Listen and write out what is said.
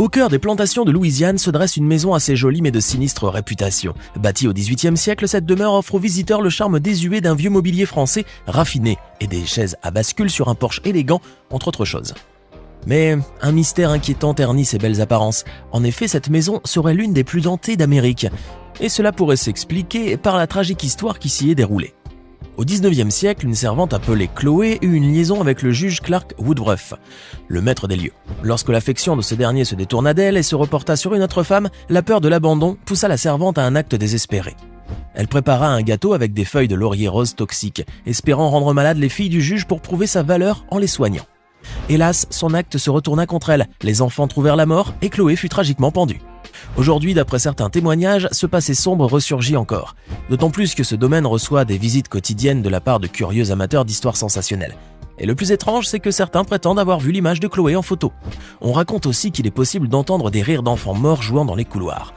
Au cœur des plantations de Louisiane se dresse une maison assez jolie mais de sinistre réputation. Bâtie au XVIIIe siècle, cette demeure offre aux visiteurs le charme désuet d'un vieux mobilier français raffiné et des chaises à bascule sur un porche élégant, entre autres choses. Mais un mystère inquiétant ternit ses belles apparences. En effet, cette maison serait l'une des plus hantées d'Amérique. Et cela pourrait s'expliquer par la tragique histoire qui s'y est déroulée. Au XIXe siècle, une servante appelée Chloé eut une liaison avec le juge Clark Woodruff, le maître des lieux. Lorsque l'affection de ce dernier se détourna d'elle et se reporta sur une autre femme, la peur de l'abandon poussa la servante à un acte désespéré. Elle prépara un gâteau avec des feuilles de laurier rose toxiques, espérant rendre malades les filles du juge pour prouver sa valeur en les soignant. Hélas, son acte se retourna contre elle, les enfants trouvèrent la mort et Chloé fut tragiquement pendue. Aujourd'hui, d'après certains témoignages, ce passé sombre ressurgit encore. D'autant plus que ce domaine reçoit des visites quotidiennes de la part de curieux amateurs d'histoires sensationnelles. Et le plus étrange, c'est que certains prétendent avoir vu l'image de Chloé en photo. On raconte aussi qu'il est possible d'entendre des rires d'enfants morts jouant dans les couloirs.